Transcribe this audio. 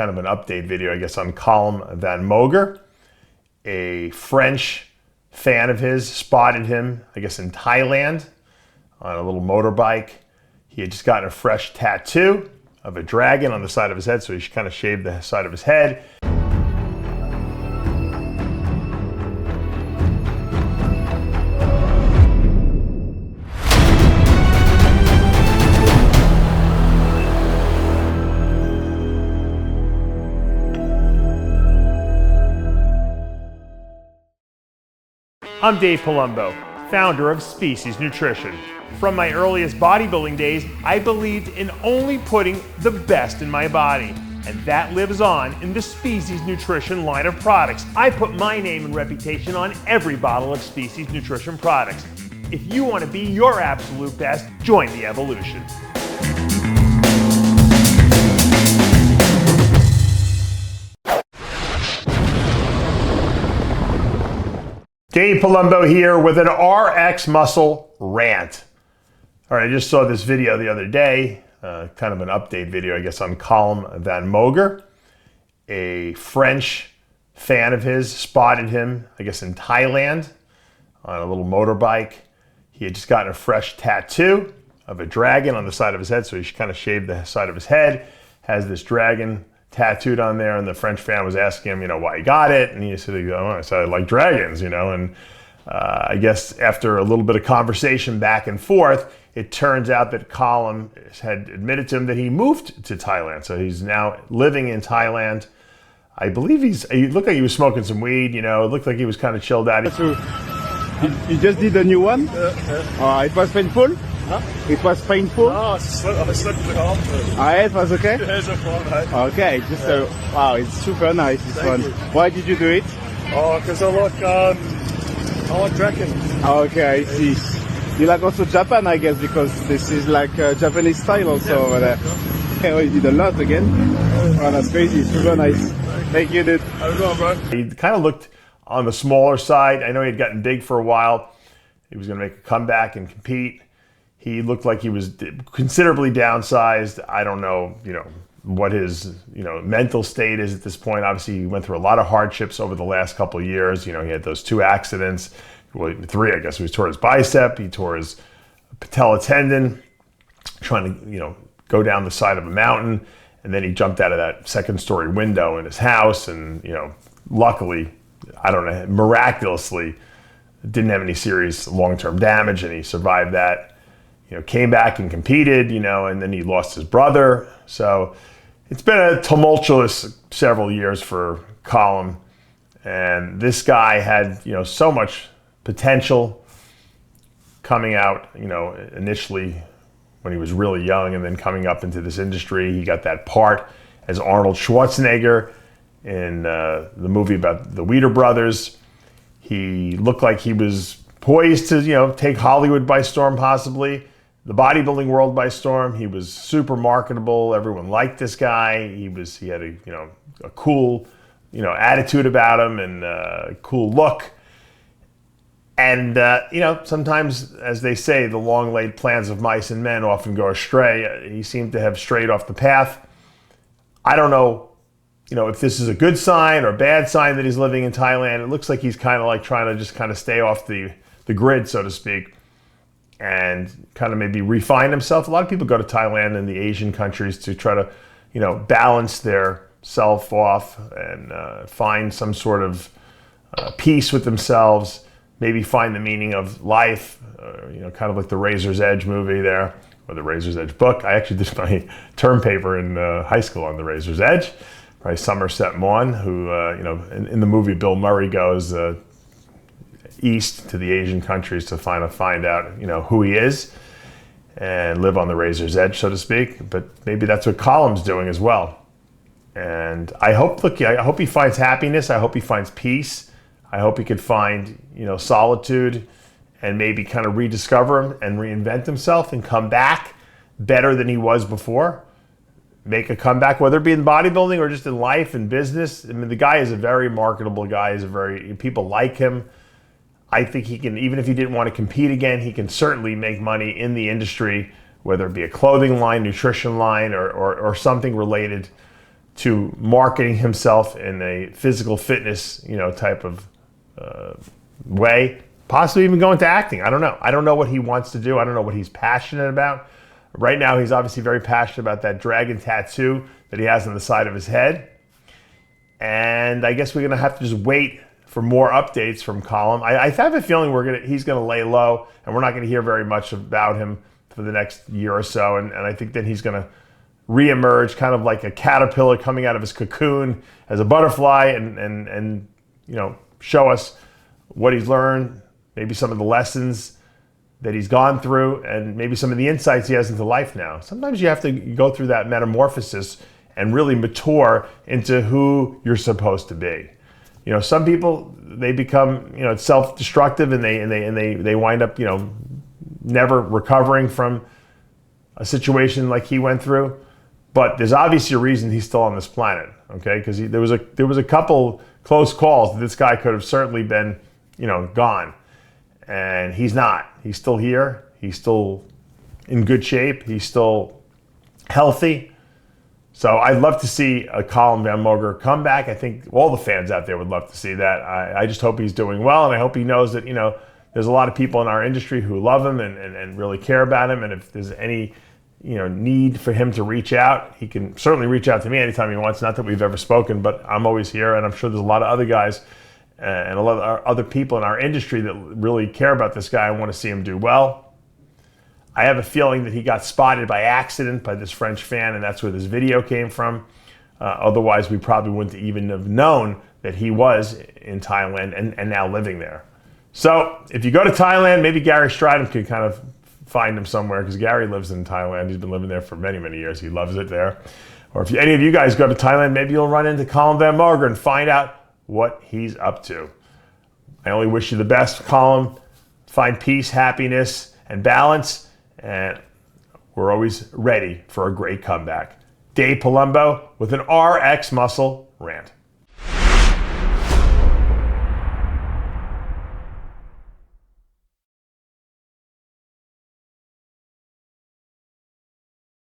kind of an update video, I guess, on Calum Von Moger. A French fan of his spotted him, I guess, in Thailand on a little motorbike. He had just gotten a fresh tattoo of a dragon on the side of his head, so he kind of shaved the side of his head. I'm Dave Palumbo, founder of Species Nutrition. From my earliest bodybuilding days, I believed in only putting the best in my body, and that lives on in the Species Nutrition line of products. I put my name and reputation on every bottle of Species Nutrition products. If you want to be your absolute best, join the evolution. Dave Palumbo here with an RxMuscle rant. All right, I just saw this video the other day, kind of an update video, I guess, on Calum Von Moger. A French fan of his spotted him, I guess, in Thailand on a little motorbike. He had just gotten a fresh tattoo of a dragon on the side of his head, so he kind of shaved the side of his head, has this dragon tattooed on there, and the French fan was asking him, why he got it, and he said, I said, I like dragons, and I guess after a little bit of conversation back and forth, it turns out that Calum had admitted to him that he moved to Thailand, so he's now living in Thailand. I believe he looked like he was smoking some weed, it looked like he was kind of chilled out. So, you just did a new one? It was painful? Huh? It was painful? No, I slipped a bit hard. It was okay? Yeah, it's fine, okay, just wow, it's super nice, it's fun. Why did you do it? Because I like dragons. Okay, I see. You like also Japan, I guess, because this is like Japanese style also over there. Yeah, well, you did a lot again. Oh, that's crazy, super nice. Thank you, dude. How's it going, bro? He kind of looked on the smaller side. I know he had gotten big for a while. He was going to make a comeback and compete. He looked like he was considerably downsized. I don't know, what his, mental state is at this point. Obviously, he went through a lot of hardships over the last couple of years. He had those 2 accidents, well, 3, I guess. He tore his bicep, he tore his patella tendon, trying to, go down the side of a mountain, and then he jumped out of that 2nd-story window in his house, and, luckily, I don't know, miraculously, didn't have any serious long-term damage, and he survived that. Came back and competed, and then he lost his brother. So it's been a tumultuous several years for Calum. And this guy had, so much potential coming out, initially when he was really young, and then coming up into this industry. He got that part as Arnold Schwarzenegger in the movie about the Weeder brothers. He looked like he was poised to, take Hollywood by storm, possibly. The bodybuilding world by storm. He was super marketable. Everyone liked this guy. He had a cool, attitude about him, and a cool look. And sometimes, as they say, the long laid plans of mice and men often go astray. He seemed to have strayed off the path. I don't know, if this is a good sign or a bad sign that he's living in Thailand. It looks like he's kind of like trying to just kind of stay off the grid, so to speak, and kind of maybe refine himself. A lot of people go to Thailand and the Asian countries to try to, balance their self off and find some sort of peace with themselves, maybe find the meaning of life, kind of like the Razor's Edge movie there, or the Razor's Edge book. I actually did my term paper in high school on the Razor's Edge by Somerset Maugham, who, in the movie, Bill Murray goes east to the Asian countries to find out, who he is and live on the razor's edge, so to speak. But maybe that's what Calum's doing as well. And I hope he finds happiness. I hope he finds peace. I hope he could find, solitude, and maybe kind of rediscover him and reinvent himself and come back better than he was before. Make a comeback, whether it be in bodybuilding or just in life and business. I mean, the guy is a very marketable guy. People like him. I think he can, even if he didn't want to compete again, he can certainly make money in the industry, whether it be a clothing line, nutrition line, or something related to marketing himself in a physical fitness, type of way, possibly even going to acting. I don't know. I don't know what he wants to do. I don't know what he's passionate about. Right now, he's obviously very passionate about that dragon tattoo that he has on the side of his head. And I guess we're going to have to just wait for more updates from Calum. I have a feeling he's going to lay low, and we're not going to hear very much about him for the next year or so. And I think then he's going to reemerge kind of like a caterpillar coming out of his cocoon as a butterfly and show us what he's learned, maybe some of the lessons that he's gone through, and maybe some of the insights he has into life now. Sometimes you have to go through that metamorphosis and really mature into who you're supposed to be. Some people, they become, self-destructive, and they wind up, never recovering from a situation like he went through. But there's obviously a reason he's still on this planet, okay? Because there was a couple close calls that this guy could have certainly been, gone. And he's not. He's still here. He's still in good shape. He's still healthy. So I'd love to see a Calum Von Moger come back. I think all the fans out there would love to see that. I just hope he's doing well, and I hope he knows that, there's a lot of people in our industry who love him and really care about him. And if there's any, need for him to reach out, he can certainly reach out to me anytime he wants. Not that we've ever spoken, but I'm always here, and I'm sure there's a lot of other guys and a lot of other people in our industry that really care about this guy and want to see him do well. I have a feeling that he got spotted by accident by this French fan, and that's where this video came from. Otherwise, we probably wouldn't even have known that he was in Thailand and now living there. So if you go to Thailand, maybe Gary Stridham could kind of find him somewhere, because Gary lives in Thailand. He's been living there for many, many years. He loves it there. Or if any of you guys go to Thailand, maybe you'll run into Calum Von Moger and find out what he's up to. I only wish you the best, Calum. Find peace, happiness, and balance. And we're always ready for a great comeback. Dave Palumbo with an RxMuscle rant.